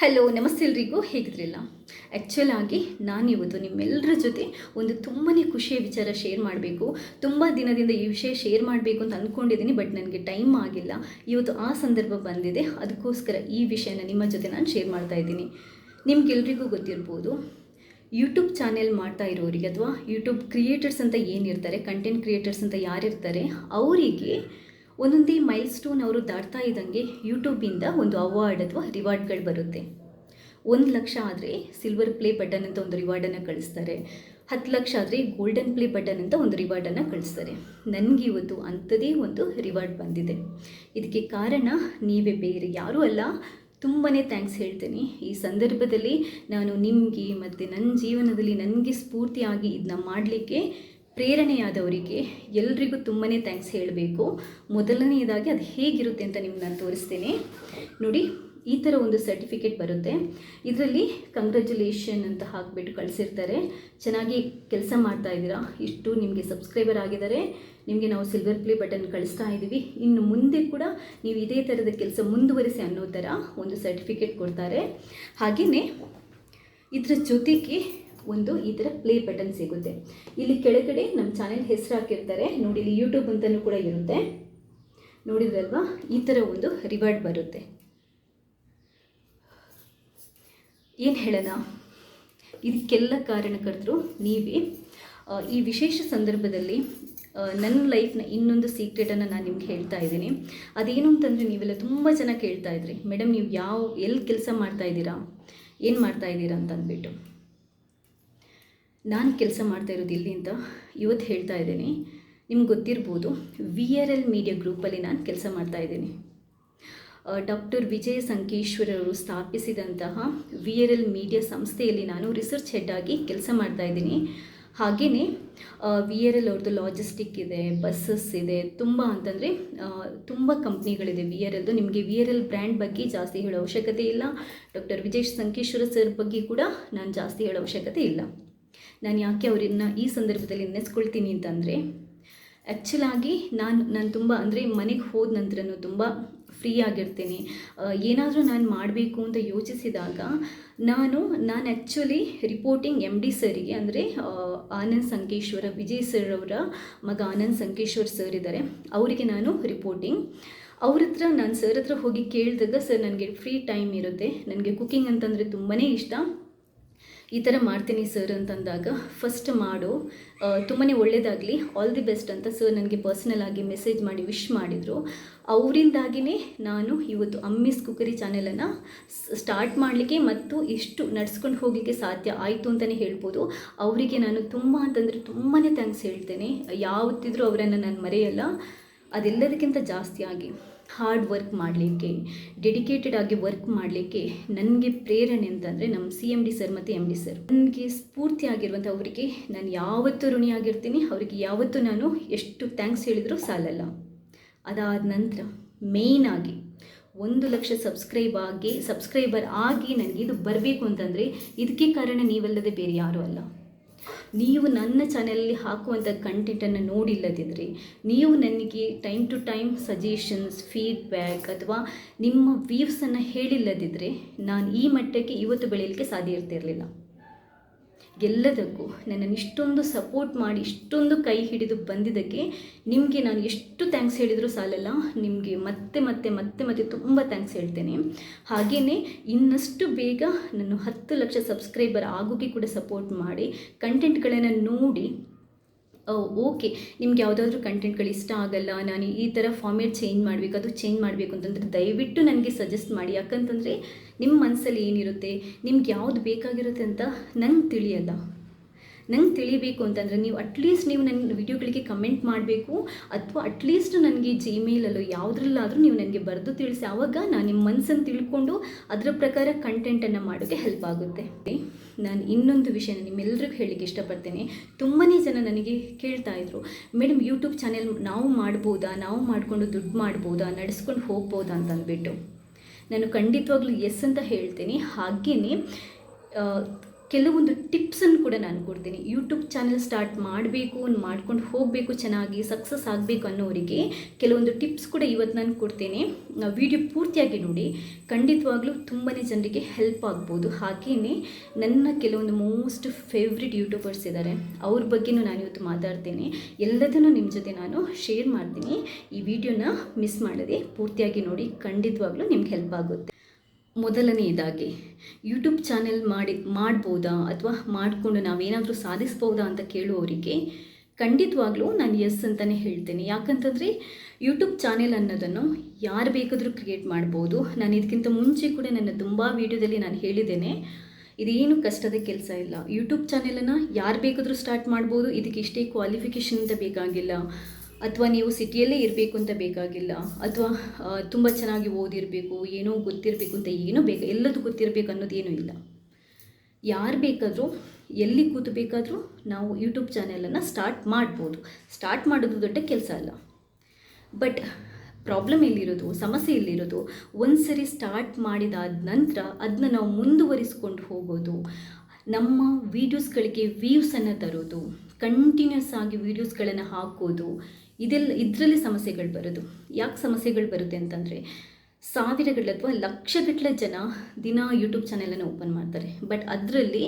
Hello ನಮಸ್ತೆ ಎಲ್ರಿಗೂ, ಹೇಗಿದ್ರಿಲ್ಲ? ಆ್ಯಕ್ಚುಲಾಗಿ ನಾನಿವತ್ತು ನಿಮ್ಮೆಲ್ಲರ ಜೊತೆ ಒಂದು ತುಂಬಾ ಖುಷಿಯ ವಿಚಾರ ಶೇರ್ ಮಾಡಬೇಕು. ತುಂಬ ದಿನದಿಂದ ಈ ವಿಷಯ ಶೇರ್ ಮಾಡಬೇಕು ಅಂತ ಅಂದ್ಕೊಂಡಿದ್ದೀನಿ, ಬಟ್ ನನಗೆ ಟೈಮ್ ಆಗಿಲ್ಲ. ಇವತ್ತು ಆ ಸಂದರ್ಭ ಬಂದಿದೆ, ಅದಕ್ಕೋಸ್ಕರ ಈ ವಿಷಯನ ನಿಮ್ಮ ಜೊತೆ ನಾನು ಶೇರ್ ಮಾಡ್ತಾ ಇದ್ದೀನಿ. ನಿಮ್ಗೆಲ್ರಿಗೂ ಗೊತ್ತಿರ್ಬೋದು, ಯೂಟ್ಯೂಬ್ ಚಾನೆಲ್ ಮಾಡ್ತಾ ಇರೋರಿಗೆ ಅಥವಾ ಯೂಟ್ಯೂಬ್ ಕ್ರಿಯೇಟರ್ಸ್ ಅಂತ ಏನಿರ್ತಾರೆ, ಕಂಟೆಂಟ್ ಕ್ರಿಯೇಟರ್ಸ್ ಅಂತ ಯಾರಿರ್ತಾರೆ, ಅವರಿಗೆ ಒಂದೊಂದೇ ಮೈಲ್ ಸ್ಟೋನ್ ಅವರು ದಾಟ್ತಾ ಇದ್ದಂಗೆ ಯೂಟ್ಯೂಬಿಂದ ಒಂದು ಅವಾರ್ಡ್ ಅಥವಾ ರಿವಾರ್ಡ್ಗಳು ಬರುತ್ತೆ. 1,00,000 ಆದರೆ ಸಿಲ್ವರ್ ಪ್ಲೇ ಬಟನ್ ಅಂತ ಒಂದು ರಿವಾರ್ಡನ್ನು ಕಳಿಸ್ತಾರೆ. 10,00,000 ಆದರೆ ಗೋಲ್ಡನ್ ಪ್ಲೇ ಬಟನ್ ಅಂತ ಒಂದು ರಿವಾರ್ಡನ್ನು ಕಳಿಸ್ತಾರೆ. ನನಗೆ ಇವತ್ತು ಅಂಥದ್ದೇ ಒಂದು ರಿವಾರ್ಡ್ ಬಂದಿದೆ. ಇದಕ್ಕೆ ಕಾರಣ ನೀವೇ, ಬೇರೆ ಯಾರೂ ಅಲ್ಲ. ತುಂಬಾ ಥ್ಯಾಂಕ್ಸ್ ಹೇಳ್ತೀನಿ. ಈ ಸಂದರ್ಭದಲ್ಲಿ ನಾನು ನಿಮಗೆ ಮತ್ತು ನನ್ನ ಜೀವನದಲ್ಲಿ ನನಗೆ ಸ್ಫೂರ್ತಿಯಾಗಿ ಇದನ್ನ ಮಾಡಲಿಕ್ಕೆ ಪ್ರೇರಣೆಯಾದವರಿಗೆ ಎಲ್ರಿಗೂ ತುಂಬಾ ಥ್ಯಾಂಕ್ಸ್ ಹೇಳಬೇಕು. ಮೊದಲನೆಯದಾಗಿ ಅದು ಹೇಗಿರುತ್ತೆ ಅಂತ ನಿಮ್ಗೆ ನಾನು ತೋರಿಸ್ತೀನಿ. ನೋಡಿ, ಈ ಥರ ಒಂದು ಸರ್ಟಿಫಿಕೇಟ್ ಬರುತ್ತೆ. ಇದರಲ್ಲಿ ಕಂಗ್ರ್ಯಾಚುಲೇಷನ್ ಅಂತ ಹಾಕಿಬಿಟ್ಟು ಕಳಿಸಿರ್ತಾರೆ. ಚೆನ್ನಾಗಿ ಕೆಲಸ ಮಾಡ್ತಾ ಇದ್ದೀರಾ, ಇಷ್ಟು ನಿಮಗೆ ಸಬ್ಸ್ಕ್ರೈಬರ್ ಆಗಿದ್ದಾರೆ, ನಿಮಗೆ ನಾವು ಸಿಲ್ವರ್ ಪ್ಲೇ ಬಟನ್ ಕಳಿಸ್ತಾ ಇದ್ದೀವಿ, ಇನ್ನು ಮುಂದೆ ಕೂಡ ನೀವು ಇದೇ ಥರದ ಕೆಲಸ ಮುಂದುವರಿಸಿ ಅನ್ನೋ ಥರ ಒಂದು ಸರ್ಟಿಫಿಕೇಟ್ ಕೊಡ್ತಾರೆ. ಹಾಗೆಯೇ ಇದರ ಜೊತೆಗೆ ಒಂದು ಈ ಥರ ಪ್ಲೇ ಬಟನ್ ಸಿಗುತ್ತೆ. ಇಲ್ಲಿ ಕೆಳಗಡೆ ನಮ್ಮ ಚಾನೆಲ್ ಹೆಸರು ಹಾಕಿರ್ತಾರೆ ನೋಡಿ, ಇಲ್ಲಿ ಯೂಟ್ಯೂಬ್ ಅಂತಲೂ ಕೂಡ ಇರುತ್ತೆ. ನೋಡಿದ್ರಲ್ವಾ, ಈ ಥರ ಒಂದು ರಿವಾರ್ಡ್ ಬರುತ್ತೆ. ಏನು ಹೇಳೋಣ, ಇದಕ್ಕೆಲ್ಲ ಕಾರಣಕರ್ತರು ನೀವೇ. ಈ ವಿಶೇಷ ಸಂದರ್ಭದಲ್ಲಿ ನನ್ನ ಲೈಫ್ನ ಇನ್ನೊಂದು ಸೀಕ್ರೆಟನ್ನು ನಾನು ನಿಮ್ಗೆ ಹೇಳ್ತಾ ಇದ್ದೀನಿ. ಅದೇನು ಅಂತಂದರೆ, ನೀವೆಲ್ಲ ತುಂಬ ಜನ ಕೇಳ್ತಾ ಇದ್ರಿ, ಮೇಡಮ್ ನೀವು ಎಲ್ಲಿ ಕೆಲಸ ಮಾಡ್ತಾಯಿದ್ದೀರಾ, ಏನು ಮಾಡ್ತಾಯಿದ್ದೀರಾ ಅಂತ ಅಂದ್ಬಿಟ್ಟು. ನಾನು ಕೆಲಸ ಮಾಡ್ತಾ ಇರೋದು ಇಲ್ಲಿ ಅಂತ ಇವತ್ತು ಹೇಳ್ತಾ ಇದ್ದೀನಿ. ನಿಮ್ಗೆ ಗೊತ್ತಿರ್ಬೋದು, VRL ಮೀಡಿಯಾ ಗ್ರೂಪಲ್ಲಿ ನಾನು ಕೆಲಸ ಮಾಡ್ತಾಯಿದ್ದೀನಿ. ಡಾಕ್ಟರ್ ವಿಜಯ ಸಂಕೇಶ್ವರ್ ಅವರು ಸ್ಥಾಪಿಸಿದಂತಹ VRL ಮೀಡಿಯಾ ಸಂಸ್ಥೆಯಲ್ಲಿ ನಾನು ರಿಸರ್ಚ್ ಹೆಡ್ ಆಗಿ ಕೆಲಸ ಮಾಡ್ತಾಯಿದ್ದೀನಿ. ಹಾಗೆಯೇ VRL ಅವ್ರದ್ದು ಲಾಜಿಸ್ಟಿಕ್ ಇದೆ, ಬಸ್ಸಸ್ ಇದೆ, ತುಂಬ ಅಂತಂದರೆ ತುಂಬ ಕಂಪ್ನಿಗಳಿದೆ VRLದು. ನಿಮಗೆ VRL ಬ್ರ್ಯಾಂಡ್ ಬಗ್ಗೆ ಜಾಸ್ತಿ ಹೇಳೋ ಅವಶ್ಯಕತೆ ಇಲ್ಲ. ಡಾಕ್ಟರ್ ವಿಜಯ್ ಸಂಕೇಶ್ವರ ಸರ್ ಬಗ್ಗೆ ಕೂಡ ನಾನು ಜಾಸ್ತಿ ಹೇಳೋ ಅವಶ್ಯಕತೆ ಇಲ್ಲ. ನಾನು ಯಾಕೆ ಅವರನ್ನು ಈ ಸಂದರ್ಭದಲ್ಲಿ ನೆನೆಸ್ಕೊಳ್ತೀನಿ ಅಂತಂದರೆ, ಆ್ಯಕ್ಚುಲಾಗಿ ನಾನು ತುಂಬ ಅಂದರೆ ಮನೆಗೆ ಹೋದ ನಂತರನೂ ತುಂಬ ಫ್ರೀ ಆಗಿರ್ತೀನಿ. ಏನಾದರೂ ನಾನು ಮಾಡಬೇಕು ಅಂತ ಯೋಚಿಸಿದಾಗ ನಾನು ಆ್ಯಕ್ಚುಲಿ ರಿಪೋರ್ಟಿಂಗ್ MD ಸರಿಗೆ, ಅಂದರೆ ಆನಂದ್ ಸಂಕೇಶ್ವರ, ವಿಜಯ್ ಸರ್ ಅವರ ಮಗ ಆನಂದ್ ಸಂಕೇಶ್ವರ್ ಸರ್ ಇದ್ದಾರೆ, ಅವರಿಗೆ ನಾನು ರಿಪೋರ್ಟಿಂಗ್. ಅವ್ರ ಹತ್ರ ನಾನು ಸರ್ ಹತ್ರ ಹೋಗಿ ಕೇಳಿದಾಗ, ಸರ್ ನನಗೆ ಫ್ರೀ ಟೈಮ್ ಇರುತ್ತೆ, ನನಗೆ ಕುಕ್ಕಿಂಗ್ ಅಂತಂದರೆ ತುಂಬಾ ಇಷ್ಟ, ಈ ಥರ ಮಾಡ್ತೀನಿ ಸರ್ ಅಂತಂದಾಗ, ಫಸ್ಟ್ ಮಾಡು, ತುಂಬಾ ಒಳ್ಳೆಯದಾಗಲಿ, ಆಲ್ ದಿ ಬೆಸ್ಟ್ ಅಂತ ಸರ್ ನನಗೆ ಪರ್ಸ್ನಲ್ ಆಗಿ ಮೆಸೇಜ್ ಮಾಡಿ ವಿಶ್ ಮಾಡಿದರು. ಅವರಿಂದಾಗಿಯೇ ನಾನು ಇವತ್ತು ಅಮ್ಮೀಸ್ ಕುಕ್ಕರಿ ಚಾನೆಲನ್ನು ಸ್ಟಾರ್ಟ್ ಮಾಡಲಿಕ್ಕೆ ಮತ್ತು ಇಷ್ಟು ನಡ್ಸ್ಕೊಂಡು ಹೋಗಲಿಕ್ಕೆ ಸಾಧ್ಯ ಆಯಿತು ಅಂತಲೇ ಹೇಳ್ಬೋದು. ಅವರಿಗೆ ನಾನು ತುಂಬ ಅಂತಂದರೆ ತುಂಬಾ ಥ್ಯಾಂಕ್ಸ್ ಹೇಳ್ತೇನೆ. ಯಾವತ್ತಿದ್ರೂ ಅವರನ್ನು ನಾನು ಮರೆಯಲ್ಲ. ಅದೆಲ್ಲದಕ್ಕಿಂತ ಜಾಸ್ತಿಯಾಗಿ ಹಾರ್ಡ್ ವರ್ಕ್ ಮಾಡಲಿಕ್ಕೆ, ಡೆಡಿಕೇಟೆಡ್ ಆಗಿ ವರ್ಕ್ ಮಾಡಲಿಕ್ಕೆ ನನಗೆ ಪ್ರೇರಣೆ ಅಂತಂದರೆ ನಮ್ಮ CMD ಸರ್ ಮತ್ತು MD ಸರ್. ನನಗೆ ಸ್ಫೂರ್ತಿಯಾಗಿರುವಂಥ ಅವರಿಗೆ ನಾನು ಯಾವತ್ತೂ ಋಣಿಯಾಗಿರ್ತೀನಿ. ಅವರಿಗೆ ಯಾವತ್ತೂ ನಾನು ಎಷ್ಟು ಥ್ಯಾಂಕ್ಸ್ ಹೇಳಿದರೂ ಸಾಲಲ್ಲ. ಅದಾದ ನಂತರ ಮೇಯ್ನಾಗಿ 1,00,000 ಸಬ್ಸ್ಕ್ರೈಬರ್ ಆಗಿ ನನಗೆ ಇದು ಬರಬೇಕು ಅಂತಂದರೆ ಇದಕ್ಕೆ ಕಾರಣ ನೀವಲ್ಲದೆ ಬೇರೆ ಯಾರೂ ಅಲ್ಲ. ನೀವು ನನ್ನ ಚಾನಲಲ್ಲಿ ಹಾಕುವಂಥ ಕಂಟೆಂಟನ್ನು ನೋಡಿಲ್ಲದಿದ್ದರೆ, ನೀವು ನನಗೆ time to time suggestions, feedback ಅಥವಾ ನಿಮ್ಮ ವ್ಯೂಸನ್ನು ಹೇಳಿಲ್ಲದಿದ್ದರೆ ನಾನು ಈ ಮಟ್ಟಕ್ಕೆ ಇವತ್ತು ಬೆಳೆಯಲಿಕ್ಕೆ ಸಾಧ್ಯ ಇರ್ತಿರಲಿಲ್ಲ. ಎಲ್ಲದಕ್ಕೂ ನನ್ನನ್ನು ಇಷ್ಟೊಂದು ಸಪೋರ್ಟ್ ಮಾಡಿ ಇಷ್ಟೊಂದು ಕೈ ಹಿಡಿದು ಬಂದಿದ್ದಕ್ಕೆ ನಿಮಗೆ ನಾನು ಎಷ್ಟು ಥ್ಯಾಂಕ್ಸ್ ಹೇಳಿದರೂ ಸಾಲಲ್ಲ. ನಿಮಗೆ ಮತ್ತೆ ಮತ್ತೆ ಮತ್ತೆ ಮತ್ತೆ ತುಂಬ ಥ್ಯಾಂಕ್ಸ್ ಹೇಳ್ತೇನೆ. ಹಾಗೆಯೇ ಇನ್ನಷ್ಟು ಬೇಗ ನಾನು 10,00,000 ಸಬ್ಸ್ಕ್ರೈಬರ್ ಆಗೋಕ್ಕೆ ಕೂಡ ಸಪೋರ್ಟ್ ಮಾಡಿ, ಕಂಟೆಂಟ್ಗಳನ್ನು ನೋಡಿ, ಓಕೆ ನಿಮ್ಗೆ ಯಾವುದಾದ್ರೂ ಕಂಟೆಂಟ್ಗಳು ಇಷ್ಟ ಆಗಲ್ಲ, ನಾನು ಈ ಥರ ಫಾರ್ಮೇಟ್ ಚೇಂಜ್ ಮಾಡಬೇಕು, ಅದು ಚೇಂಜ್ ಮಾಡಬೇಕು ಅಂತಂದರೆ ದಯವಿಟ್ಟು ನನಗೆ ಸಜೆಸ್ಟ್ ಮಾಡಿ. ಯಾಕಂತಂದರೆ ನಿಮ್ಮ ಮನಸ್ಸಲ್ಲಿ ಏನಿರುತ್ತೆ, ನಿಮ್ಗೆ ಯಾವುದು ಬೇಕಾಗಿರುತ್ತೆ ಅಂತ ನಂಗೆ ತಿಳಿಯಲ್ಲ. ನಂಗೆ ತಿಳಿಬೇಕು ಅಂತಂದರೆ ನೀವು ನನ್ನ ವಿಡಿಯೋಗಳಿಗೆ ಕಮೆಂಟ್ ಮಾಡಬೇಕು, ಅಥವಾ ಅಟ್ಲೀಸ್ಟ್ ನನಗೆ ಜಿಮೇಲಲ್ಲೋ ಯಾವುದ್ರಲ್ಲಾದರೂ ನೀವು ನನಗೆ ಬರೆದು ತಿಳಿಸಿ. ಆವಾಗ ನಾನು ನಿಮ್ಮ ಮನಸ್ಸನ್ನು ತಿಳ್ಕೊಂಡು ಅದರ ಪ್ರಕಾರ ಕಂಟೆಂಟನ್ನು ಮಾಡೋಕ್ಕೆ ಹೆಲ್ಪ್ ಆಗುತ್ತೆ. ನಾನು ಇನ್ನೊಂದು ವಿಷಯನ ನಿಮ್ಮೆಲ್ಲರಿಗೂ ಹೇಳಲಿಕ್ಕೆ ಇಷ್ಟಪಡ್ತೇನೆ. ತುಂಬಾ ಜನ ನನಗೆ ಕೇಳ್ತಾಯಿದ್ರು, ಮೇಡಮ್ ಯೂಟ್ಯೂಬ್ ಚಾನೆಲ್ ನಾವು ಮಾಡ್ಬೋದಾ, ನಾವು ಮಾಡಿಕೊಂಡು ದುಡ್ಡು ಮಾಡ್ಬೋದಾ, ನಡೆಸ್ಕೊಂಡು ಹೋಗ್ಬೋದಾ ಅಂತಂದ್ಬಿಟ್ಟು. ನಾನು ಖಂಡಿತವಾಗ್ಲೂ ಎಸ್ ಅಂತ ಹೇಳ್ತೀನಿ. ಹಾಗೆಯೇ ಕೆಲವೊಂದು ಟಿಪ್ಸನ್ನು ಕೂಡ ನಾನು ಕೊಡ್ತೀನಿ. ಯೂಟ್ಯೂಬ್ ಚಾನೆಲ್ ಸ್ಟಾರ್ಟ್ ಮಾಡಬೇಕು, ಮಾಡ್ಕೊಂಡು ಹೋಗಬೇಕು, ಚೆನ್ನಾಗಿ ಸಕ್ಸಸ್ ಆಗಬೇಕು ಅನ್ನೋರಿಗೆ ಕೆಲವೊಂದು ಟಿಪ್ಸ್ ಕೂಡ ಇವತ್ತು ನಾನು ಕೊಡ್ತೇನೆ. ವಿಡಿಯೋ ಪೂರ್ತಿಯಾಗಿ ನೋಡಿ, ಖಂಡಿತವಾಗ್ಲೂ ತುಂಬಾ ಜನರಿಗೆ ಹೆಲ್ಪ್ ಆಗ್ಬೋದು. ಹಾಗೆಯೇ ನನ್ನ ಕೆಲವೊಂದು ಮೋಸ್ಟ್ ಫೇವ್ರೆಟ್ ಯೂಟ್ಯೂಬರ್ಸ್ ಇದ್ದಾರೆ, ಅವ್ರ ಬಗ್ಗೆನೂ ನಾನು ಇವತ್ತು ಮಾತಾಡ್ತೇನೆ. ಎಲ್ಲದನ್ನು ನಿಮ್ಮ ಜೊತೆ ನಾನು ಶೇರ್ ಮಾಡ್ತೀನಿ. ಈ ವಿಡಿಯೋನ ಮಿಸ್ ಮಾಡದೆ ಪೂರ್ತಿಯಾಗಿ ನೋಡಿ, ಖಂಡಿತವಾಗ್ಲೂ ನಿಮ್ಗೆ ಹೆಲ್ಪ್ ಆಗುತ್ತೆ. ಮೊದಲನೆಯದಾಗಿ ಯೂಟ್ಯೂಬ್ ಚಾನೆಲ್ ಮಾಡ್ಬೋದಾ ಅಥವಾ ಮಾಡಿಕೊಂಡು ನಾವೇನಾದರೂ ಸಾಧಿಸ್ಬೋದಾ ಅಂತ ಕೇಳುವವರಿಗೆ ಖಂಡಿತವಾಗ್ಲೂ ನಾನು ಎಸ್ ಅಂತಲೇ ಹೇಳ್ತೇನೆ. ಯಾಕಂತಂದರೆ ಯೂಟ್ಯೂಬ್ ಚಾನೆಲ್ ಅನ್ನೋದನ್ನು ಯಾರು ಬೇಕಾದರೂ ಕ್ರಿಯೇಟ್ ಮಾಡ್ಬೋದು. ನಾನು ಇದಕ್ಕಿಂತ ಮುಂಚೆ ಕೂಡ ನನ್ನ ತುಂಬ ವೀಡಿಯೋದಲ್ಲಿ ನಾನು ಹೇಳಿದ್ದೇನೆ, ಇದೇನು ಕಷ್ಟದ ಕೆಲಸ ಇಲ್ಲ. ಯೂಟ್ಯೂಬ್ ಚಾನೆಲನ್ನು ಯಾರು ಬೇಕಾದರೂ ಸ್ಟಾರ್ಟ್ ಮಾಡ್ಬೋದು. ಇದಕ್ಕೆ ಇಷ್ಟೇ ಕ್ವಾಲಿಫಿಕೇಷನ್ ಅಂತ ಬೇಕಾಗಿಲ್ಲ, ಅಥವಾ ನೀವು ಸಿಟಿಯಲ್ಲೇ ಇರಬೇಕು ಅಂತ ಬೇಕಾಗಿಲ್ಲ, ಅಥವಾ ತುಂಬ ಚೆನ್ನಾಗಿ ಓದಿರಬೇಕು, ಏನೋ ಗೊತ್ತಿರಬೇಕು ಅಂತ ಏನೂ ಎಲ್ಲದೂ ಗೊತ್ತಿರಬೇಕು ಅನ್ನೋದೇನೂ ಇಲ್ಲ. ಯಾರು ಬೇಕಾದರೂ ಎಲ್ಲಿ ಕೂತು ಬೇಕಾದರೂ ನಾವು ಯೂಟ್ಯೂಬ್ ಚಾನೆಲನ್ನು ಸ್ಟಾರ್ಟ್ ಮಾಡ್ಬೋದು. ಸ್ಟಾರ್ಟ್ ಮಾಡೋದು ದೊಡ್ಡ ಕೆಲಸ ಅಲ್ಲ. ಬಟ್ ಪ್ರಾಬ್ಲಮ್ ಎಲ್ಲಿರೋದು, ಸಮಸ್ಯೆ ಎಲ್ಲಿರೋದು, ಒಂದು ಸರಿ ಸ್ಟಾರ್ಟ್ ಮಾಡಿದಾದ ನಂತರ ಅದನ್ನ ನಾವು ಮುಂದುವರಿಸ್ಕೊಂಡು ಹೋಗೋದು, ನಮ್ಮ ವೀಡಿಯೋಸ್ಗಳಿಗೆ ವ್ಯೂಸನ್ನು ತರೋದು, ಕಂಟಿನ್ಯೂಸ್ ಆಗಿ ವೀಡಿಯೋಸ್ಗಳನ್ನು ಹಾಕೋದು, ಇದರಲ್ಲಿ ಸಮಸ್ಯೆಗಳು ಬರೋದು. ಯಾಕೆ ಸಮಸ್ಯೆಗಳು ಬರುತ್ತೆ ಅಂತಂದರೆ, ಸಾವಿರಗಟ್ಟಲೆ ಅಥವಾ ಲಕ್ಷಗಟ್ಟಲೆ ಜನ ದಿನ ಯೂಟ್ಯೂಬ್ ಚಾನೆಲನ್ನು ಓಪನ್ ಮಾಡ್ತಾರೆ. ಬಟ್ ಅದರಲ್ಲಿ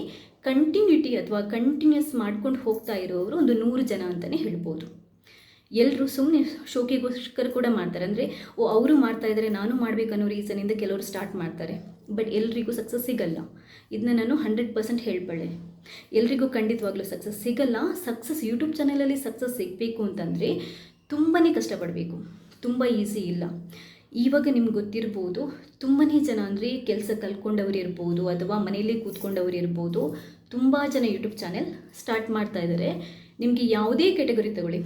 ಕಂಟಿನ್ಯೂಟಿ ಅಥವಾ ಕಂಟಿನ್ಯೂಸ್ ಮಾಡ್ಕೊಂಡು ಹೋಗ್ತಾ ಇರೋರು ಒಂದು 100 ಜನ ಅಂತಲೇ ಹೇಳ್ಬೋದು. ಎಲ್ಲರೂ ಸುಮ್ಮನೆ ಶೋಕಿಗೋಸ್ಕರ ಕೂಡ ಮಾಡ್ತಾರೆ. ಅಂದರೆ ಅವರು ಮಾಡ್ತಾ ಇದ್ದಾರೆ, ನಾನು ಮಾಡಬೇಕನ್ನೋ ರೀಸನಿಂದ ಕೆಲವರು ಸ್ಟಾರ್ಟ್ ಮಾಡ್ತಾರೆ. ಬಟ್ ಎಲ್ರಿಗೂ ಸಕ್ಸಸ್ ಸಿಗಲ್ಲ. ಇದನ್ನ ನಾನು 100% ಹೇಳ್ಬಲ್ಲೆ. ಎಲ್ರಿಗೂ ಖಂಡಿತವಾಗ್ಲೂ ಸಕ್ಸಸ್ ಸಿಗಲ್ಲ. ಯೂಟ್ಯೂಬ್ ಚಾನಲಲ್ಲಿ ಸಕ್ಸಸ್ ಸಿಗಬೇಕು ಅಂತಂದರೆ ತುಂಬಾ ಕಷ್ಟಪಡಬೇಕು, ತುಂಬ ಈಸಿ ಇಲ್ಲ. ಇವಾಗ ನಿಮ್ಗೆ ಗೊತ್ತಿರ್ಬೋದು, ತುಂಬಾ ಜನ ಅಂದರೆ ಕೆಲಸ ಕಲ್ತ್ಕೊಂಡವ್ರು ಇರ್ಬೋದು, ಅಥವಾ ಮನೆಯಲ್ಲೇ ಕೂತ್ಕೊಂಡವ್ರು ಇರ್ಬೋದು, ತುಂಬ ಜನ ಯೂಟ್ಯೂಬ್ ಚಾನೆಲ್ ಸ್ಟಾರ್ಟ್ ಮಾಡ್ತಾ ಇದ್ದಾರೆ. ನಿಮಗೆ ಯಾವುದೇ ಕ್ಯಾಟಗರಿ ತಗೊಳ್ಳಿ,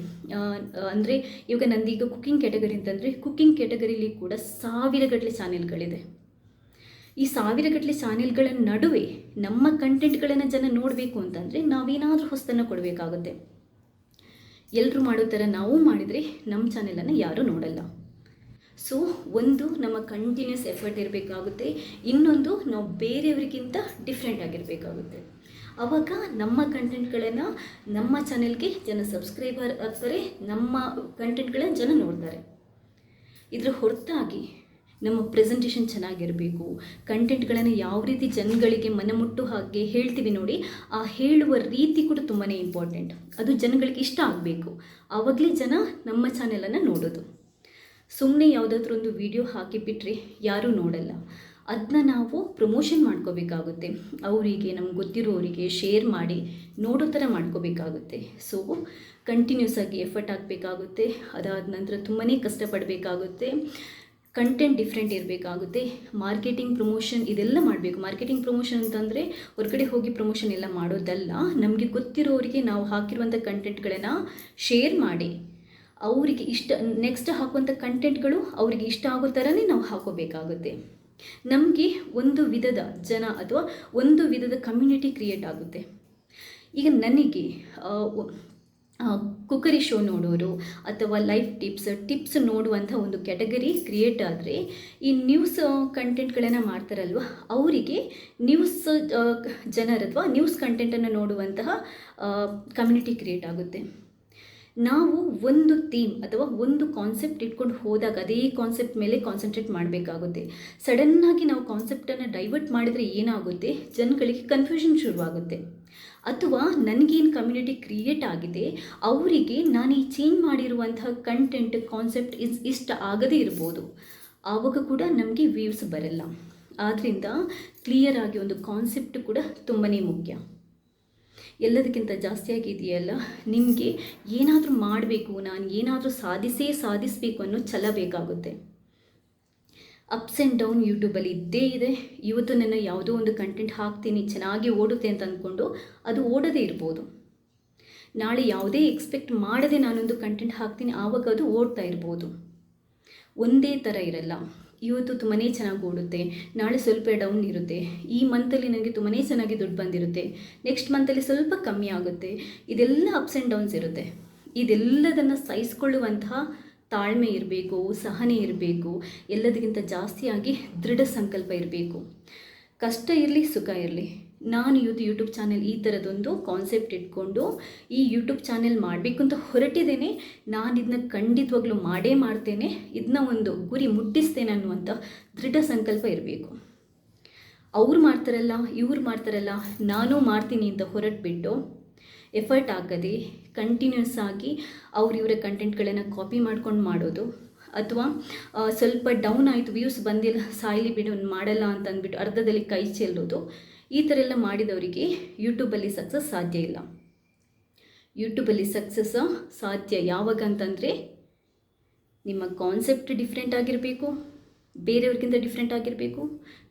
ಅಂದರೆ ಇವಾಗ ನಂದೀಗ ಕುಕ್ಕಿಂಗ್ ಕ್ಯಾಟಗರಿ ಅಂತಂದರೆ ಕುಕ್ಕಿಂಗ್ ಕ್ಯಾಟಗರಿಲಿ ಕೂಡ ಸಾವಿರಗಟ್ಟಲೆ ಚಾನೆಲ್ಗಳಿದೆ. ಈ ಸಾವಿರಗಟ್ಟಲೆ ಚಾನೆಲ್ಗಳ ನಡುವೆ ನಮ್ಮ ಕಂಟೆಂಟ್ಗಳನ್ನು ಜನ ನೋಡಬೇಕು ಅಂತಂದರೆ ನಾವೇನಾದರೂ ಹೊಸದನ್ನು ಕೊಡಬೇಕಾಗುತ್ತೆ. ಎಲ್ಲರೂ ಮಾಡೋ ಥರ ನಾವು ಮಾಡಿದರೆ ನಮ್ಮ ಚಾನೆಲನ್ನು ಯಾರೂ ನೋಡಲ್ಲ. ಸೊ ಒಂದು ನಮ್ಮ ಕಂಟಿನ್ಯೂಸ್ ಎಫರ್ಟ್ ಇರಬೇಕಾಗುತ್ತೆ, ಇನ್ನೊಂದು ನಾವು ಬೇರೆಯವರಿಗಿಂತ ಡಿಫ್ರೆಂಟ್ ಆಗಿರಬೇಕಾಗುತ್ತೆ. ಆವಾಗ ನಮ್ಮ ಕಂಟೆಂಟ್ಗಳನ್ನು ನಮ್ಮ ಚಾನೆಲ್ಗೆ ಜನ ಸಬ್ಸ್ಕ್ರೈಬರ್ ಆಗ್ತಾರೆ, ನಮ್ಮ ಕಂಟೆಂಟ್ಗಳನ್ನು ಜನ ನೋಡ್ತಾರೆ. ಇದರ ಹೊರತಾಗಿ ನಮ್ಮ ಪ್ರೆಸೆಂಟೇಷನ್ ಚೆನ್ನಾಗಿರಬೇಕು, ಕಂಟೆಂಟ್ಗಳನ್ನು ಯಾವ ರೀತಿ ಜನಗಳಿಗೆ ಮನಮುಟ್ಟು ಹಾಗೆ ಹೇಳ್ತೀವಿ ನೋಡಿ, ಆ ಹೇಳುವ ರೀತಿ ಕೂಡ ತುಂಬಾ ಇಂಪಾರ್ಟೆಂಟ್. ಅದು ಜನಗಳಿಗೆ ಇಷ್ಟ ಆಗಬೇಕು, ಆವಾಗಲೇ ಜನ ನಮ್ಮ ಚಾನೆಲನ್ನು ನೋಡೋದು. ಸುಮ್ಮನೆ ಯಾವುದಾದ್ರೂ ಒಂದು ವಿಡಿಯೋ ಹಾಕಿಬಿಟ್ರೆ ಯಾರೂ ನೋಡಲ್ಲ. ಅದನ್ನ ನಾವು ಪ್ರಮೋಷನ್ ಮಾಡ್ಕೋಬೇಕಾಗುತ್ತೆ, ಅವರಿಗೆ ನಮ್ಗೆ ಗೊತ್ತಿರೋರಿಗೆ ಶೇರ್ ಮಾಡಿ ನೋಡೋ ಥರ ಮಾಡ್ಕೋಬೇಕಾಗುತ್ತೆ. ಸೊ ಕಂಟಿನ್ಯೂಸ್ ಆಗಿ ಎಫರ್ಟ್ ಹಾಕಬೇಕಾಗುತ್ತೆ. ಅದಾದ ನಂತರ ತುಂಬಾ ಕಷ್ಟಪಡಬೇಕಾಗುತ್ತೆ. ಕಂಟೆಂಟ್ ಡಿಫ್ರೆಂಟ್ ಇರಬೇಕಾಗುತ್ತೆ. ಮಾರ್ಕೆಟಿಂಗ್ ಪ್ರಮೋಷನ್ ಇದೆಲ್ಲ ಮಾಡಬೇಕು. ಮಾರ್ಕೆಟಿಂಗ್ ಪ್ರಮೋಷನ್ ಅಂತಂದರೆ ಹೊರಗಡೆ ಹೋಗಿ ಪ್ರಮೋಷನ್ ಎಲ್ಲ ಮಾಡೋದಲ್ಲ, ನಮಗೆ ಗೊತ್ತಿರೋರಿಗೆ ನಾವು ಹಾಕಿರುವಂಥ ಕಂಟೆಂಟ್ಗಳನ್ನು ಶೇರ್ ಮಾಡಿ ಅವರಿಗೆ ನೆಕ್ಸ್ಟ್ ಹಾಕುವಂಥ ಕಂಟೆಂಟ್ಗಳು ಅವರಿಗೆ ಇಷ್ಟ ಆಗೋ ಥರನೇ ನಾವು ಹಾಕೋಬೇಕಾಗುತ್ತೆ. ನಮಗೆ ಒಂದು ವಿಧದ ಜನ ಅಥವಾ ಒಂದು ವಿಧದ ಕಮ್ಯುನಿಟಿ ಕ್ರಿಯೇಟ್ ಆಗುತ್ತೆ. ಈಗ ನನಗೆ ಕುಕ್ಕರಿ ಶೋ ನೋಡೋರು ಅಥವಾ ಲೈಫ್ ಟಿಪ್ಸ್ ನೋಡುವಂಥ ಒಂದು ಕ್ಯಾಟಗರಿ ಕ್ರಿಯೇಟ್ ಆದರೆ, ಈ ನ್ಯೂಸ್ ಕಂಟೆಂಟ್ಗಳನ್ನು ಮಾಡ್ತಾರಲ್ವ ಅವರಿಗೆ ನ್ಯೂಸ್ ಜನರು ಅಥವಾ ನ್ಯೂಸ್ ಕಂಟೆಂಟನ್ನು ನೋಡುವಂತಹ ಕಮ್ಯುನಿಟಿ ಕ್ರಿಯೇಟ್ ಆಗುತ್ತೆ. ನಾವು ಒಂದು ಥೀಮ್ ಅಥವಾ ಒಂದು ಕಾನ್ಸೆಪ್ಟ್ ಇಟ್ಕೊಂಡು ಹೋದಾಗ ಅದೇ ಕಾನ್ಸೆಪ್ಟ್ ಮೇಲೆ ಕಾನ್ಸಂಟ್ರೇಟ್ ಮಾಡಬೇಕಾಗುತ್ತೆ. ಸಡನ್ನಾಗಿ ನಾವು ಕಾನ್ಸೆಪ್ಟನ್ನು ಡೈವರ್ಟ್ ಮಾಡಿದರೆ ಏನಾಗುತ್ತೆ, ಜನಗಳಿಗೆ ಕನ್ಫ್ಯೂಷನ್ ಶುರುವಾಗುತ್ತೆ. ಅಥವಾ ನನಗೇನು ಕಮ್ಯುನಿಟಿ ಕ್ರಿಯೇಟ್ ಆಗಿದೆ ಅವರಿಗೆ ನಾನು ಈ ಚೇಂಜ್ ಮಾಡಿರುವಂತಹ ಕಂಟೆಂಟ್ ಕಾನ್ಸೆಪ್ಟ್ ಇಷ್ಟ ಆಗದೇ ಇರ್ಬೋದು, ಆವಾಗ ಕೂಡ ನಮಗೆ ವ್ಯೂಸ್ ಬರಲ್ಲ. ಆದ್ದರಿಂದ ಕ್ಲಿಯರ್ ಆಗಿ ಒಂದು ಕಾನ್ಸೆಪ್ಟ್ ಕೂಡ ತುಂಬಾ ಮುಖ್ಯ. ಎಲ್ಲದಕ್ಕಿಂತ ಜಾಸ್ತಿಯಾಗಿ ಇದೆಯಲ್ಲ, ನಿಮಗೆ ಏನಾದರೂ ಮಾಡಬೇಕು, ನಾನು ಏನಾದರೂ ಸಾಧಿಸಬೇಕು ಅನ್ನೋ ಛಲ ಬೇಕಾಗುತ್ತೆ. ಅಪ್ಸ್ ಆ್ಯಂಡ್ ಡೌನ್ ಯೂಟ್ಯೂಬಲ್ಲಿ ಇದ್ದೇ ಇದೆ. ಇವತ್ತು ನಾನು ಯಾವುದೋ ಒಂದು ಕಂಟೆಂಟ್ ಹಾಕ್ತೀನಿ, ಚೆನ್ನಾಗಿ ಓಡುತ್ತೆ ಅಂತ ಅಂದ್ಕೊಂಡು ಅದು ಓಡದೇ ಇರ್ಬೋದು. ನಾಳೆ ಯಾವುದೇ ಎಕ್ಸ್ಪೆಕ್ಟ್ ಮಾಡದೆ ನಾನೊಂದು ಕಂಟೆಂಟ್ ಹಾಕ್ತೀನಿ, ಆವಾಗ ಅದು ಓಡ್ತಾ ಇರ್ಬೋದು. ಒಂದೇ ಥರ ಇರಲ್ಲ. ಇವತ್ತು ತುಂಬಾ ಚೆನ್ನಾಗಿ ಓಡುತ್ತೆ, ನಾಳೆ ಸ್ವಲ್ಪ ಡೌನ್ ಇರುತ್ತೆ. ಈ ಮಂತಲ್ಲಿ ನನಗೆ ತುಂಬಾ ಚೆನ್ನಾಗಿ ದುಡ್ಡು ಬಂದಿರುತ್ತೆ, ನೆಕ್ಸ್ಟ್ ಮಂತಲ್ಲಿ ಸ್ವಲ್ಪ ಕಮ್ಮಿ ಆಗುತ್ತೆ. ಇದೆಲ್ಲ ಅಪ್ಸ್ ಆ್ಯಂಡ್ ಡೌನ್ಸ್ ಇರುತ್ತೆ. ಇದೆಲ್ಲದನ್ನು ಸಹಿಸ್ಕೊಳ್ಳುವಂತಹ ತಾಳ್ಮೆ ಇರಬೇಕು, ಸಹನೆ ಇರಬೇಕು, ಎಲ್ಲದಕ್ಕಿಂತ ಜಾಸ್ತಿಯಾಗಿ ದೃಢ ಸಂಕಲ್ಪ ಇರಬೇಕು. ಕಷ್ಟ ಇರಲಿ ಸುಖ ಇರಲಿ, ನಾನು ಇವತ್ತು ಯೂಟ್ಯೂಬ್ ಚಾನೆಲ್ ಈ ಥರದೊಂದು ಕಾನ್ಸೆಪ್ಟ್ ಇಟ್ಕೊಂಡು ಈ ಯೂಟ್ಯೂಬ್ ಚಾನೆಲ್ ಮಾಡಬೇಕು ಅಂತ ಹೊರಟಿದ್ದೇನೆ. ನಾನು ಇದನ್ನ ಖಂಡಿತವಾಗ್ಲೂ ಮಾಡೇ ಮಾಡ್ತೇನೆ, ಇದನ್ನ ಒಂದು ಗುರಿ ಮುಟ್ಟಿಸ್ತೇನೆ ಅನ್ನುವಂಥ ದೃಢ ಸಂಕಲ್ಪ ಇರಬೇಕು. ಅವ್ರು ಮಾಡ್ತಾರಲ್ಲ, ಇವ್ರು ಮಾಡ್ತಾರಲ್ಲ, ನಾನು ಮಾಡ್ತೀನಿ ಅಂತ ಹೊರಟ್ಬಿಟ್ಟು ಎಫರ್ಟ್ ಹಾಕದೆ ಕಂಟಿನ್ಯೂಸ್ ಆಗಿ ಇವರ ಕಂಟೆಂಟ್ಗಳನ್ನು ಕಾಪಿ ಮಾಡ್ಕೊಂಡು ಮಾಡೋದು, ಅಥವಾ ಸ್ವಲ್ಪ ಡೌನ್ ಆಯಿತು, ವ್ಯೂಸ್ ಬಂದಿಲ್ಲ, ಸಾಯಲಿ ಬಿಡು ಮಾಡಲ್ಲ ಅಂತ ಅಂದ್ಬಿಟ್ಟು ಅರ್ಧದಲ್ಲಿ ಕೈ ಚೆಲ್ಲೋದು, ಈ ಥರ ಎಲ್ಲ ಮಾಡಿದವರಿಗೆ ಯೂಟ್ಯೂಬಲ್ಲಿ ಸಕ್ಸಸ್ ಸಾಧ್ಯ ಇಲ್ಲ. ಯೂಟ್ಯೂಬಲ್ಲಿ ಸಕ್ಸಸ್ ಸಾಧ್ಯ ಯಾವಾಗ ಅಂತಂದರೆ ನಿಮ್ಮ ಕಾನ್ಸೆಪ್ಟ್ ಡಿಫ್ರೆಂಟ್ ಆಗಿರಬೇಕು, ಬೇರೆಯವ್ರಿಗಿಂತ ಡಿಫ್ರೆಂಟ್ ಆಗಿರಬೇಕು,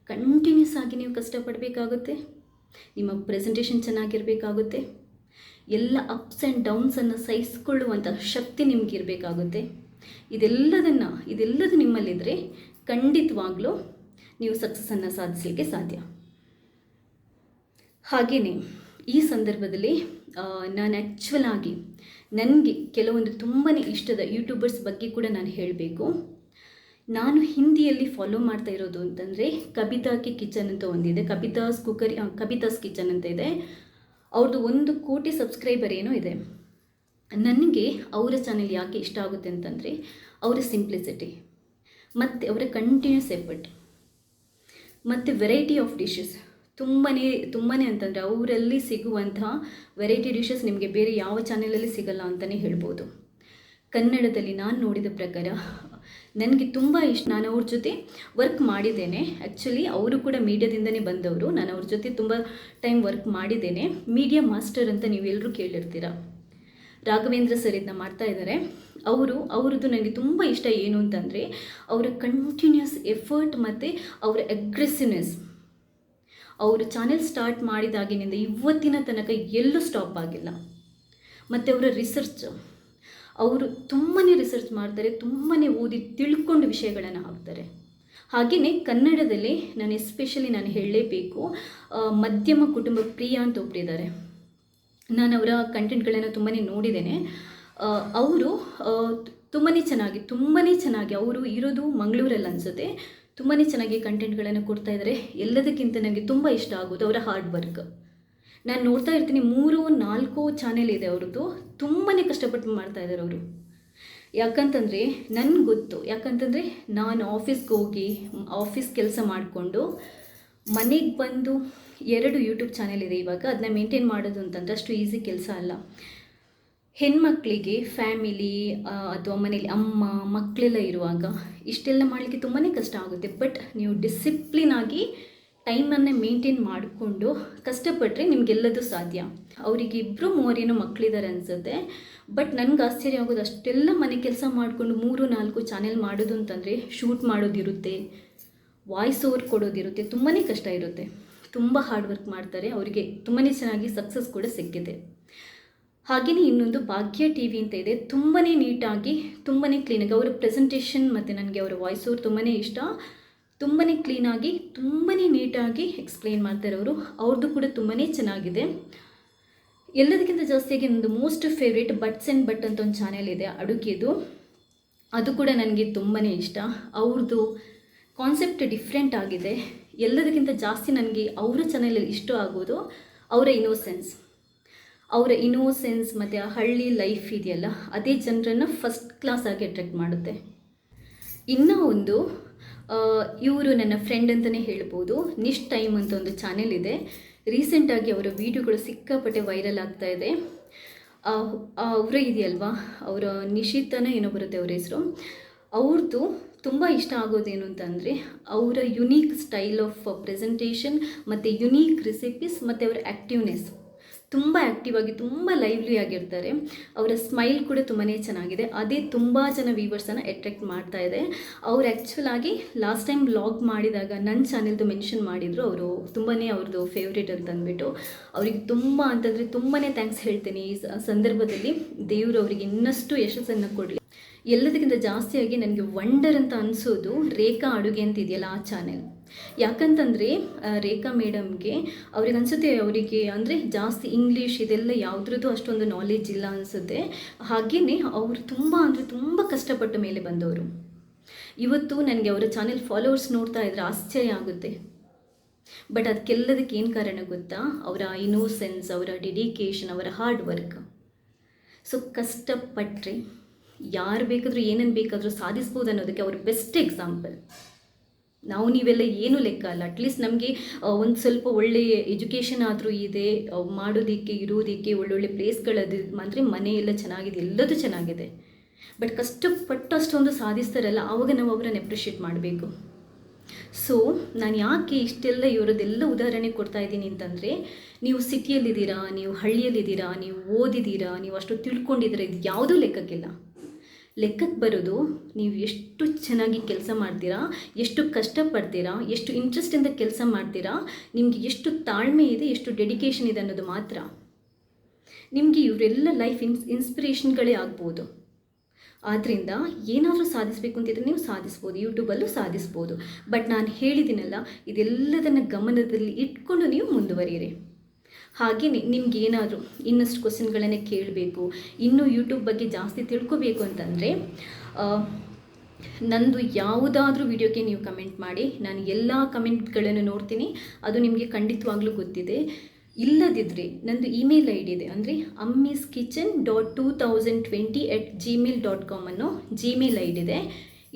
ಕಂಟಿನ್ಯೂಸ್ ಆಗಿ ನೀವು ಕಷ್ಟಪಡಬೇಕಾಗುತ್ತೆ, ನಿಮ್ಮ ಪ್ರೆಸೆಂಟೇಷನ್ ಚೆನ್ನಾಗಿರಬೇಕಾಗುತ್ತೆ, ಎಲ್ಲ ಅಪ್ಸ್ ಆ್ಯಂಡ್ ಡೌನ್ಸನ್ನು ಸಹಿಸ್ಕೊಳ್ಳುವಂಥ ಶಕ್ತಿ ನಿಮಗಿರಬೇಕಾಗುತ್ತೆ. ಇದೆಲ್ಲದು ನಿಮ್ಮಲ್ಲಿದ್ದರೆ ಖಂಡಿತವಾಗ್ಲೂ ನೀವು ಸಕ್ಸಸ್ಸನ್ನು ಸಾಧಿಸಲಿಕ್ಕೆ ಸಾಧ್ಯ. ಹಾಗೆಯೇ ಈ ಸಂದರ್ಭದಲ್ಲಿ ನಾನು ಆ್ಯಕ್ಚುಲ್ ಆಗಿ ನನಗೆ ಕೆಲವೊಂದು ತುಂಬಾ ಇಷ್ಟದ ಯೂಟ್ಯೂಬರ್ಸ್ ಬಗ್ಗೆ ಕೂಡ ನಾನು ಹೇಳಬೇಕು. ನಾನು ಹಿಂದಿಯಲ್ಲಿ ಫಾಲೋ ಮಾಡ್ತಾ ಇರೋದು ಅಂತಂದರೆ ಕಬಿತಾ ಕಿ ಕಿಚನ್ ಅಂತ ಒಂದಿದೆ, ಕಬಿತಾಸ್ ಕಿಚನ್ ಅಂತ ಇದೆ. ಅವ್ರದ್ದು 1 ಕೋಟಿ ಸಬ್ಸ್ಕ್ರೈಬರ್ ಏನೋ ಇದೆ. ನನಗೆ ಅವರ ಚಾನೆಲ್ ಯಾಕೆ ಇಷ್ಟ ಆಗುತ್ತೆ ಅಂತಂದರೆ ಅವರ ಸಿಂಪ್ಲಿಸಿಟಿ ಮತ್ತು ಅವರ ಕಂಟಿನ್ಯೂಸ್ ಎಫರ್ಟ್ ಮತ್ತು ವೆರೈಟಿ ಆಫ್ ಡಿಶಸ್ ತುಂಬಾ ಅಂತಂದರೆ ಅವರಲ್ಲಿ ಸಿಗುವಂತಹ ವೆರೈಟಿ ಡಿಶಸ್ ನಿಮಗೆ ಬೇರೆ ಯಾವ ಚಾನೆಲಲ್ಲಿ ಸಿಗಲ್ಲ ಅಂತಲೇ ಹೇಳ್ಬೋದು. ಕನ್ನಡದಲ್ಲಿ ನಾನು ನೋಡಿದ ಪ್ರಕಾರ ನನಗೆ ತುಂಬ ಇಷ್ಟ. ನಾನು ಅವ್ರ ಜೊತೆ ವರ್ಕ್ ಮಾಡಿದ್ದೇನೆ. ಆ್ಯಕ್ಚುಲಿ ಅವರು ಕೂಡ ಮೀಡಿಯಾದಿಂದನೇ ಬಂದವರು. ನಾನು ಅವ್ರ ಜೊತೆ ತುಂಬ ಟೈಮ್ ವರ್ಕ್ ಮಾಡಿದ್ದೇನೆ. ಮೀಡಿಯಾ ಮಾಸ್ಟರ್ ಅಂತ ನೀವೆಲ್ಲರೂ ಕೇಳಿರ್ತೀರ. ರಾಘವೇಂದ್ರ ಸರ್ ಇದನ್ನ ಮಾಡ್ತಾ ಇದ್ದಾರೆ. ಅವ್ರದ್ದು ನನಗೆ ತುಂಬ ಇಷ್ಟ ಏನು ಅಂತಂದರೆ ಅವರ ಕಂಟಿನ್ಯೂಸ್ ಎಫರ್ಟ್ ಮತ್ತು ಅವರ ಅಗ್ರೆಸಿವ್ನೆಸ್. ಅವರು ಚಾನೆಲ್ ಸ್ಟಾರ್ಟ್ ಮಾಡಿದಾಗಿನಿಂದ ಇವತ್ತಿನ ತನಕ ಎಲ್ಲೂ ಸ್ಟಾಪ್ ಆಗಿಲ್ಲ. ಮತ್ತು ಅವರ ಅವರು ತುಂಬಾ ರಿಸರ್ಚ್ ಮಾಡ್ತಾರೆ, ತುಂಬಾ ಓದಿ ತಿಳ್ಕೊಂಡು ವಿಷಯಗಳನ್ನು ಹಾಕ್ತಾರೆ. ಹಾಗೆಯೇ ಕನ್ನಡದಲ್ಲಿ ನಾನು ಎಸ್ಪೆಷಲಿ ಹೇಳಲೇಬೇಕು, ಮಧ್ಯಮ ಕುಟುಂಬ ಪ್ರಿಯ ಅಂತ ಒಬ್ಬರಿದ್ದಾರೆ. ನಾನು ಅವರ ಕಂಟೆಂಟ್ಗಳನ್ನು ತುಂಬಾ ನೋಡಿದ್ದೇನೆ. ಅವರು ತುಂಬಾ ಚೆನ್ನಾಗಿ ಅವರು ಇರೋದು ಮಂಗಳೂರಲ್ಲಿ ಅನಿಸುತ್ತೆ. ತುಂಬಾ ಚೆನ್ನಾಗಿ ಕಂಟೆಂಟ್ಗಳನ್ನು ಕೊಡ್ತಾ ಇದ್ದಾರೆ. ಎಲ್ಲದಕ್ಕಿಂತ ನನಗೆ ತುಂಬ ಇಷ್ಟ ಆಗೋದು ಅವರ ಹಾರ್ಡ್ ವರ್ಕ್. ನಾನು ನೋಡ್ತಾ ಇರ್ತೀನಿ, 3-4 ಚಾನೆಲ್ ಇದೆ ಅವ್ರದ್ದು. ತುಂಬಾ ಕಷ್ಟಪಟ್ಟು ಮಾಡ್ತಾ ಇದ್ದಾರೆ ಅವರು. ಯಾಕಂತಂದರೆ ನನಗೆ ಗೊತ್ತು, ಯಾಕಂತಂದರೆ ನಾನು ಆಫೀಸ್ಗೆ ಹೋಗಿ ಆಫೀಸ್ ಕೆಲಸ ಮಾಡಿಕೊಂಡು ಮನೆಗೆ ಬಂದು 2 ಯೂಟ್ಯೂಬ್ ಚಾನೆಲ್ ಇದೆ ಇವಾಗ. ಅದನ್ನ ಮೇಂಟೈನ್ ಮಾಡೋದು ಅಂತಂದರೆ ಅಷ್ಟು ಈಸಿ ಕೆಲಸ ಅಲ್ಲ. ಹೆಣ್ಮಕ್ಳಿಗೆ ಫ್ಯಾಮಿಲಿ ಅಥವಾ ಮನೇಲಿ ಅಮ್ಮ ಮಕ್ಕಳೆಲ್ಲ ಇರುವಾಗ ಇಷ್ಟೆಲ್ಲ ಮಾಡಲಿಕ್ಕೆ ತುಂಬಾ ಕಷ್ಟ ಆಗುತ್ತೆ. ಬಟ್ ನೀವು ಡಿಸಿಪ್ಲಿನ್ ಆಗಿ ಟೈಮನ್ನು ಮೇಂಟೈನ್ ಮಾಡಿಕೊಂಡು ಕಷ್ಟಪಟ್ಟರೆ ನಿಮಗೆಲ್ಲದೂ ಸಾಧ್ಯ. ಅವರಿಗೆ 2-3 ಏನೋ ಮಕ್ಕಳಿದ್ದಾರೆ ಅನಿಸುತ್ತೆ. ಬಟ್ ನನಗೆ ಆಶ್ಚರ್ಯ ಆಗೋದು, ಅಷ್ಟೆಲ್ಲ ಮನೆ ಕೆಲಸ ಮಾಡಿಕೊಂಡು 3-4 ಚಾನೆಲ್ ಮಾಡೋದು ಅಂತಂದರೆ ಶೂಟ್ ಮಾಡೋದಿರುತ್ತೆ, ವಾಯ್ಸ್ ಓವರ್ ಕೊಡೋದಿರುತ್ತೆ, ತುಂಬಾ ಕಷ್ಟ ಇರುತ್ತೆ. ತುಂಬ ಹಾರ್ಡ್ ವರ್ಕ್ ಮಾಡ್ತಾರೆ. ಅವರಿಗೆ ತುಂಬಾ ಚೆನ್ನಾಗಿ ಸಕ್ಸಸ್ ಕೂಡ ಸಿಕ್ಕಿದೆ. ಹಾಗೆಯೇ ಇನ್ನೊಂದು ಭಾಗ್ಯ TV ಅಂತ ಇದೆ. ತುಂಬಾ ನೀಟಾಗಿ ತುಂಬಾ ಕ್ಲೀನಾಗಿ ಅವರ ಪ್ರೆಸೆಂಟೇಷನ್ ಮತ್ತು ನನಗೆ ಅವರ ವಾಯ್ಸ್ ಓವರ್ ತುಂಬಾ ಇಷ್ಟ. ತುಂಬಾ ಕ್ಲೀನಾಗಿ ತುಂಬಾ ನೀಟಾಗಿ ಎಕ್ಸ್ಪ್ಲೈನ್ ಮಾಡ್ತಾರೆ ಅವರು. ಅವ್ರದ್ದು ಕೂಡ ತುಂಬಾ ಚೆನ್ನಾಗಿದೆ. ಎಲ್ಲದಕ್ಕಿಂತ ಜಾಸ್ತಿಯಾಗಿ ಒಂದು most favourite buds and but ಅಂತ ಒಂದು ಚಾನೆಲ್ ಇದೆ ಅಡುಗೆದು. ಅದು ಕೂಡ ನನಗೆ ತುಂಬಾ ಇಷ್ಟ. ಅವ್ರದ್ದು ಕಾನ್ಸೆಪ್ಟ್ ಡಿಫ್ರೆಂಟ್ ಆಗಿದೆ. ಎಲ್ಲದಕ್ಕಿಂತ ಜಾಸ್ತಿ ನನಗೆ ಅವರ ಚಾನೆಲಲ್ಲಿ ಇಷ್ಟ ಆಗೋದು ಅವರ ಇನ್ನೋಸೆನ್ಸ್ ಮತ್ತು ಆ ಹಳ್ಳಿ ಲೈಫ್ ಇದೆಯಲ್ಲ, ಅದೇ ಜನರನ್ನು ಫಸ್ಟ್ ಕ್ಲಾಸ್ ಆಗಿ ಅಟ್ರಾಕ್ಟ್ ಮಾಡುತ್ತೆ. ಇನ್ನೂ ಒಂದು ಇವರು ನನ್ನ ಫ್ರೆಂಡ್ ಅಂತಲೇ ಹೇಳ್ಬೋದು. ನಿಶ್ ಟೈಮ್ ಅಂತ ಒಂದು ಚಾನೆಲ್ ಇದೆ. ರೀಸೆಂಟಾಗಿ ಅವರ ವೀಡಿಯೋಗಳು ಸಿಕ್ಕಾಪಟ್ಟೆ ವೈರಲ್ ಆಗ್ತಾ ಇದೆ. ಅವರೇ ಇದೆಯಲ್ವಾ, ಅವರ ನಿಶಿತನ ಏನೋ ಬರುತ್ತೆ ಅವರ ಹೆಸರು. ಅವ್ರದ್ದು ತುಂಬ ಇಷ್ಟ ಆಗೋದೇನು ಅಂತಂದರೆ ಅವರ ಯುನೀಕ್ ಸ್ಟೈಲ್ ಆಫ್ ಪ್ರೆಸೆಂಟೇಷನ್ ಮತ್ತು ಯುನೀಕ್ ರೆಸಿಪೀಸ್ ಮತ್ತು ಅವರ ಆ್ಯಕ್ಟಿವ್ನೆಸ್. ತುಂಬ ಆ್ಯಕ್ಟಿವ್ ಆಗಿ ತುಂಬ ಲೈವ್ಲಿ ಆಗಿರ್ತಾರೆ. ಅವರ ಸ್ಮೈಲ್ ಕೂಡ ತುಂಬಾ ಚೆನ್ನಾಗಿದೆ. ಅದೇ ತುಂಬ ಜನ ವ್ಯೂವರ್ಸನ್ನು ಅಟ್ರಾಕ್ಟ್ ಮಾಡ್ತಾ ಇದೆ. ಅವ್ರು ಆ್ಯಕ್ಚುಲ್ ಆಗಿ ಲಾಸ್ಟ್ ಟೈಮ್ ವ್ಲಾಗ್ ಮಾಡಿದಾಗ ನನ್ನ ಚಾನೆಲ್ದು ಮೆನ್ಷನ್ ಮಾಡಿದರು. ಅವರು ತುಂಬಾ ಅವ್ರದ್ದು ಫೇವ್ರೇಟ್ ಅಂತ ಅಂದ್ಬಿಟ್ಟು ಅವರಿಗೆ ತುಂಬ ಅಂತಂದರೆ ತುಂಬಾ ಥ್ಯಾಂಕ್ಸ್ ಹೇಳ್ತೀನಿ. ಈ ಸಂದರ್ಭದಲ್ಲಿ ದೇವರು ಅವರಿಗೆ ಇನ್ನಷ್ಟು ಯಶಸ್ಸನ್ನು ಕೊಡಲಿ. ಎಲ್ಲದಕ್ಕಿಂತ ಜಾಸ್ತಿಯಾಗಿ ನನಗೆ ವಂಡರ್ ಅಂತ ಅನಿಸೋದು ರೇಖಾ ಅಡುಗೆ ಅಂತ ಇದೆಯಲ್ಲ ಆ ಚಾನೆಲ್. ಯಾಕಂತಂದರೆ ರೇಖಾ ಮೇಡಮ್ಗೆ ಅವ್ರಿಗೆ ಅನಿಸುತ್ತೆ, ಅವರಿಗೆ ಅಂದರೆ ಜಾಸ್ತಿ ಇಂಗ್ಲೀಷ್ ಇದೆಲ್ಲ ಯಾವುದ್ರದ್ದು ಅಷ್ಟೊಂದು ನಾಲೆಜ್ ಇಲ್ಲ ಅನಿಸುತ್ತೆ. ಹಾಗೆಯೇ ಅವರು ತುಂಬ ಕಷ್ಟಪಟ್ಟ ಮೇಲೆ ಬಂದವರು. ಇವತ್ತು ನನಗೆ ಅವರ ಚಾನೆಲ್ ಫಾಲೋವರ್ಸ್ ನೋಡ್ತಾ ಇದ್ದರೆ ಆಶ್ಚರ್ಯ ಆಗುತ್ತೆ. ಬಟ್ ಅದಕ್ಕೆಲ್ಲದಕ್ಕೆ ಏನು ಕಾರಣ ಗೊತ್ತಾ? ಅವರ ಇನ್ನೋಸೆನ್ಸ್, ಅವರ ಡೆಡಿಕೇಶನ್, ಅವರ ಹಾರ್ಡ್ ವರ್ಕ್. ಸೊ ಕಷ್ಟಪಟ್ಟರೆ ಯಾರು ಬೇಕಾದರೂ ಏನನ್ನು ಬೇಕಾದರೂ ಸಾಧಿಸ್ಬೋದು ಅನ್ನೋದಕ್ಕೆ ಅವರು ಬೆಸ್ಟ್ ಎಕ್ಸಾಂಪಲ್. ನಾವು ನೀವೆಲ್ಲ ಏನೂ ಲೆಕ್ಕ ಅಲ್ಲ. ಅಟ್ಲೀಸ್ಟ್ ನಮಗೆ ಒಂದು ಸ್ವಲ್ಪ ಒಳ್ಳೆಯ ಎಜುಕೇಷನ್ ಆದರೂ ಇದೆ, ಮಾಡೋದಕ್ಕೆ ಇರೋದಕ್ಕೆ ಒಳ್ಳೊಳ್ಳೆ ಪ್ಲೇಸ್ಗಳದು, ಅಂದರೆ ಮನೆ ಎಲ್ಲ ಚೆನ್ನಾಗಿದೆ, ಎಲ್ಲದೂ ಚೆನ್ನಾಗಿದೆ. ಬಟ್ ಕಷ್ಟಪಟ್ಟು ಅಷ್ಟೊಂದು ಸಾಧಿಸ್ತಾರಲ್ಲ, ಆವಾಗ ನಾವು ಅವರನ್ನು ಅಪ್ರಿಷಿಯೇಟ್ ಮಾಡಬೇಕು. ಸೊ ನಾನು ಯಾಕೆ ಇಷ್ಟೆಲ್ಲ ಇವರದ್ದೆಲ್ಲ ಉದಾಹರಣೆ ಕೊಡ್ತಾ ಇದ್ದೀನಿ ಅಂತಂದರೆ, ನೀವು ಸಿಟಿಯಲ್ಲಿದ್ದೀರಾ, ನೀವು ಹಳ್ಳಿಯಲ್ಲಿದ್ದೀರಾ, ನೀವು ಓದಿದ್ದೀರಾ, ನೀವು ಅಷ್ಟು ತಿಳ್ಕೊಂಡಿದ್ದೀರಾ, ಇದು ಯಾವುದೂ ಲೆಕ್ಕಕ್ಕಿಲ್ಲ. ಲೆಕ್ಕಕ್ಕೆ ಬರೋದು ನೀವು ಎಷ್ಟು ಚೆನ್ನಾಗಿ ಕೆಲಸ ಮಾಡ್ತೀರಾ, ಎಷ್ಟು ಕಷ್ಟಪಡ್ತೀರಾ, ಎಷ್ಟು ಇಂಟ್ರೆಸ್ಟಿಂದ ಕೆಲಸ ಮಾಡ್ತೀರಾ, ನಿಮಗೆ ಎಷ್ಟು ತಾಳ್ಮೆ ಇದೆ, ಎಷ್ಟು ಡೆಡಿಕೇಶನ್ ಇದೆ ಅನ್ನೋದು ಮಾತ್ರ. ನಿಮಗೆ ಇವರೆಲ್ಲ ಲೈಫ್ ಇನ್ಸ್ಪಿರೇಷನ್ಗಳೇ ಆಗ್ಬೋದು. ಆದ್ದರಿಂದ ಏನಾದರೂ ಸಾಧಿಸಬೇಕು ಅಂತಿದ್ರೆ ನೀವು ಸಾಧಿಸ್ಬೋದು, ಯೂಟ್ಯೂಬಲ್ಲೂ ಸಾಧಿಸ್ಬೋದು. ಬಟ್ ನಾನು ಹೇಳಿದ್ದೀನಲ್ಲ, ಇದೆಲ್ಲದನ್ನು ಗಮನದಲ್ಲಿ ಇಟ್ಕೊಂಡು ನೀವು ಮುಂದುವರಿಯಿರಿ. ಹಾಗೆಯೇ ನಿಮ್ಗೆ ಏನಾದರೂ ಇನ್ನಷ್ಟು ಕ್ವಶನ್ಗಳನ್ನೇ ಕೇಳಬೇಕು, ಇನ್ನೂ ಯೂಟ್ಯೂಬ್ ಬಗ್ಗೆ ಜಾಸ್ತಿ ತಿಳ್ಕೊಬೇಕು ಅಂತಂದರೆ ನಂದು ಯಾವುದಾದ್ರೂ ವಿಡಿಯೋಕ್ಕೆ ನೀವು ಕಮೆಂಟ್ ಮಾಡಿ. ನಾನು ಎಲ್ಲ ಕಮೆಂಟ್ಗಳನ್ನು ನೋಡ್ತೀನಿ, ಅದು ನಿಮಗೆ ಖಂಡಿತವಾಗ್ಲೂ ಗೊತ್ತಿದೆ. ಇಲ್ಲದಿದ್ದರೆ ನಂದು ಇಮೇಲ್ ID ಇದೆ, ಅಂದರೆ ammiskitchen.2020@gmail.com ಅನ್ನೋ Gmail ID ಇದೆ.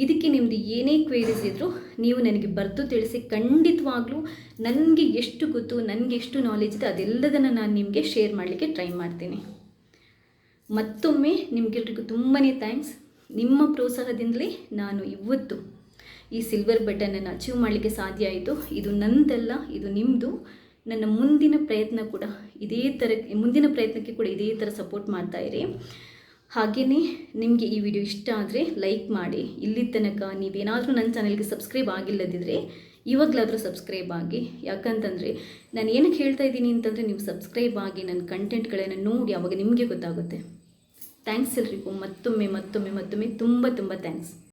ಇದಕ್ಕೆ ನಿಮ್ಮದು ಏನೇ ಕ್ವೇರೀಸ್ ಇದ್ದರೂ ನೀವು ನನಗೆ ಬರೆದು ತಿಳಿಸಿ. ಖಂಡಿತವಾಗ್ಲೂ ನನಗೆ ಎಷ್ಟು ಗೊತ್ತು, ನನಗೆ ಎಷ್ಟು ನಾಲೆಜ್ ಇದೆ, ಅದೆಲ್ಲದನ್ನು ನಾನು ನಿಮಗೆ ಶೇರ್ ಮಾಡಲಿಕ್ಕೆ ಟ್ರೈ ಮಾಡ್ತೀನಿ. ಮತ್ತೊಮ್ಮೆ ನಿಮಗೆಲ್ರಿಗೂ ತುಂಬಾ ಥ್ಯಾಂಕ್ಸ್. ನಿಮ್ಮ ಪ್ರೋತ್ಸಾಹದಿಂದಲೇ ನಾನು ಇವತ್ತು ಈ ಸಿಲ್ವರ್ ಬಟನನ್ನು ಅಚೀವ್ ಮಾಡಲಿಕ್ಕೆ ಸಾಧ್ಯ ಆಯಿತು. ಇದು ನಂದಲ್ಲ, ಇದು ನಿಮ್ಮದು. ನನ್ನ ಮುಂದಿನ ಪ್ರಯತ್ನಕ್ಕೆ ಕೂಡ ಇದೇ ಥರ ಸಪೋರ್ಟ್ ಮಾಡ್ತಾಯಿರಿ. ಹಾಗೆಯೇ ನಿಮಗೆ ಈ ವಿಡಿಯೋ ಇಷ್ಟ ಆದರೆ ಲೈಕ್ ಮಾಡಿ. ಇಲ್ಲಿ ತನಕ ನೀವೇನಾದರೂ ನನ್ನ ಚಾನಲ್ಗೆ ಸಬ್ಸ್ಕ್ರೈಬ್ ಆಗಿಲ್ಲದಿದ್ದರೆ ಇವಾಗಲಾದರೂ ಸಬ್ಸ್ಕ್ರೈಬ್ ಆಗಿ. ಯಾಕಂತಂದರೆ ನಾನು ಏನಕ್ಕೆ ಹೇಳ್ತಾ ಇದ್ದೀನಿ ಅಂತಂದರೆ, ನೀವು ಸಬ್ಸ್ಕ್ರೈಬ್ ಆಗಿ ನನ್ನ ಕಂಟೆಂಟ್ಗಳನ್ನು ನೋಡಿ, ಆವಾಗ ನಿಮಗೆ ಗೊತ್ತಾಗುತ್ತೆ. ಥ್ಯಾಂಕ್ಸ್ ಎಲ್ರಿಗೂ ಮತ್ತೊಮ್ಮೆ ತುಂಬ ಥ್ಯಾಂಕ್ಸ್.